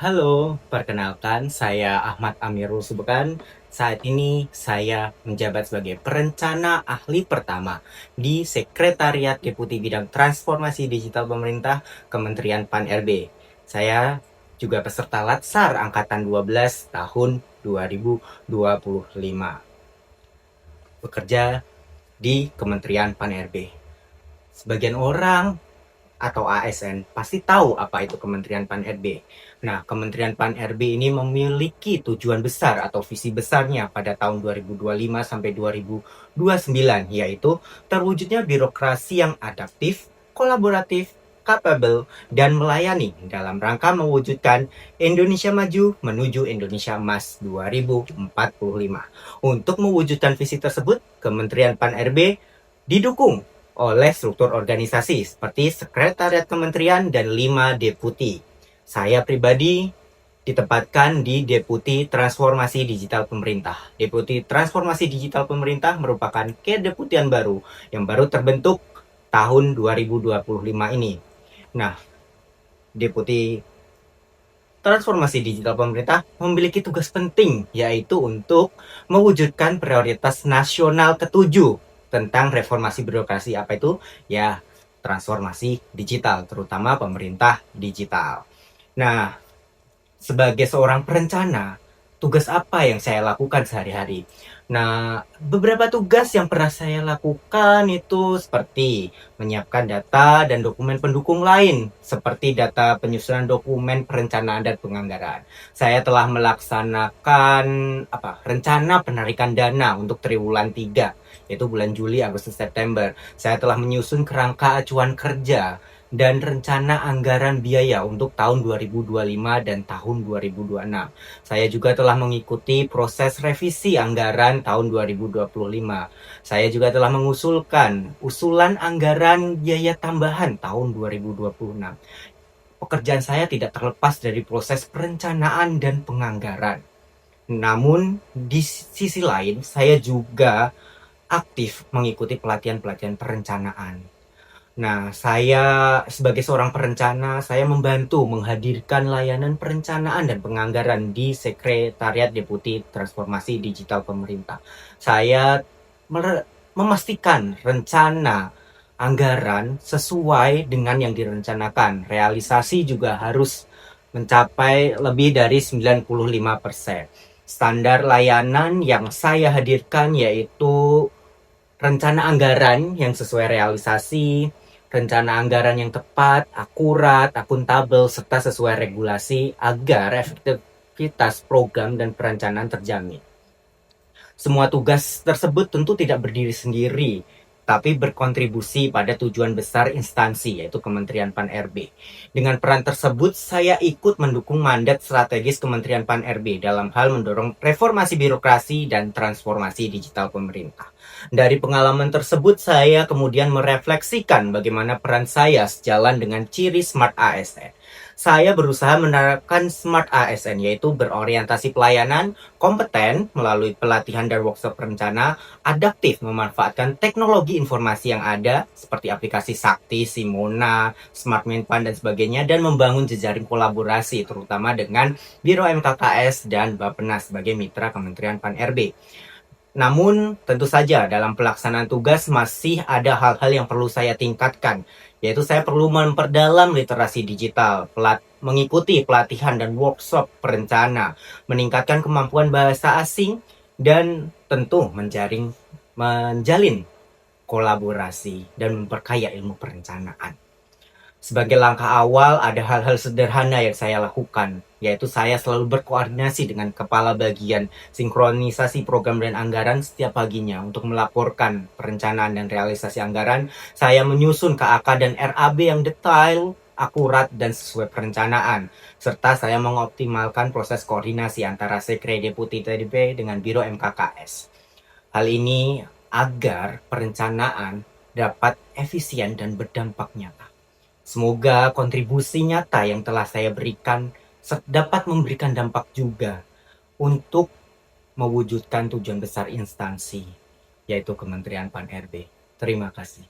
Halo, perkenalkan saya Ahmad Amirul Subhan. Saat ini saya menjabat sebagai perencana ahli pertama di Sekretariat Deputi Bidang Transformasi Digital Pemerintah Kementerian Pan-RB. Saya juga peserta Latsar Angkatan 12 tahun 2025. Bekerja di Kementerian Pan-RB. Sebagian orang atau ASN pasti tahu apa itu Kementerian Pan-RB. Nah, Kementerian Pan-RB ini memiliki tujuan besar atau visi besarnya pada tahun 2025 sampai 2029, yaitu terwujudnya birokrasi yang adaptif, kolaboratif, capable, dan melayani dalam rangka mewujudkan Indonesia Maju menuju Indonesia Emas 2045. Untuk mewujudkan visi tersebut, Kementerian Pan-RB didukung oleh struktur organisasi seperti sekretariat kementerian dan 5 deputi. Saya pribadi ditempatkan di Deputi Transformasi Digital Pemerintah. Deputi Transformasi Digital Pemerintah merupakan kedeputian baru yang baru terbentuk tahun 2025 ini. Nah, Deputi Transformasi Digital Pemerintah memiliki tugas penting, yaitu untuk mewujudkan prioritas nasional ketujuh tentang reformasi birokrasi. Apa itu? Ya, transformasi digital, terutama pemerintah digital. Nah, sebagai seorang perencana, tugas apa yang saya lakukan sehari-hari? Nah, beberapa tugas yang pernah saya lakukan itu seperti menyiapkan data dan dokumen pendukung lain, seperti data penyusunan dokumen perencanaan dan penganggaran. Saya telah melaksanakan rencana penarikan dana untuk triwulan 3, yaitu bulan Juli, Agustus, September. Saya telah menyusun kerangka acuan kerja dan rencana anggaran biaya untuk tahun 2025 dan tahun 2026. Saya juga telah mengikuti proses revisi anggaran tahun 2025. Saya juga telah mengusulkan usulan anggaran biaya tambahan tahun 2026. Pekerjaan saya tidak terlepas dari proses perencanaan dan penganggaran. Namun, di sisi lain, saya juga aktif mengikuti pelatihan-pelatihan perencanaan. Nah, saya sebagai seorang perencana, saya membantu menghadirkan layanan perencanaan dan penganggaran di Sekretariat Deputi Transformasi Digital Pemerintah. Saya memastikan rencana anggaran sesuai dengan yang direncanakan. Realisasi juga harus mencapai lebih dari 95%. Standar layanan yang saya hadirkan yaitu rencana anggaran yang sesuai realisasi, rencana anggaran yang tepat, akurat, akuntabel, serta sesuai regulasi agar efektivitas program dan perencanaan terjamin. Semua tugas tersebut tentu tidak berdiri sendiri, tapi berkontribusi pada tujuan besar instansi, yaitu Kementerian Pan-RB. Dengan peran tersebut, saya ikut mendukung mandat strategis Kementerian Pan-RB dalam hal mendorong reformasi birokrasi dan transformasi digital pemerintah. Dari pengalaman tersebut, saya kemudian merefleksikan bagaimana peran saya sejalan dengan ciri Smart ASN. Saya berusaha menerapkan Smart ASN, yaitu berorientasi pelayanan, kompeten melalui pelatihan dan workshop perencana, adaptif memanfaatkan teknologi informasi yang ada seperti aplikasi Sakti, Simona, Smart Menpan dan sebagainya, dan membangun jejaring kolaborasi terutama dengan Biro MKKS dan Bappenas sebagai mitra Kementerian Pan-RB. Namun, tentu saja dalam pelaksanaan tugas masih ada hal-hal yang perlu saya tingkatkan, yaitu saya perlu memperdalam literasi digital, mengikuti pelatihan dan workshop perencana, meningkatkan kemampuan bahasa asing, dan tentu menjalin kolaborasi dan memperkaya ilmu perencanaan. Sebagai langkah awal, ada hal-hal sederhana yang saya lakukan, yaitu saya selalu berkoordinasi dengan kepala bagian sinkronisasi program dan anggaran setiap paginya untuk melaporkan perencanaan dan realisasi anggaran. Saya menyusun KAK dan RAB yang detail, akurat, dan sesuai perencanaan, serta saya mengoptimalkan proses koordinasi antara Sekre Deputi TDP dengan Biro MKKS. Hal ini agar perencanaan dapat efisien dan berdampak nyata. Semoga kontribusi nyata yang telah saya berikan dapat memberikan dampak juga untuk mewujudkan tujuan besar instansi, yaitu Kementerian Pan-RB. Terima kasih.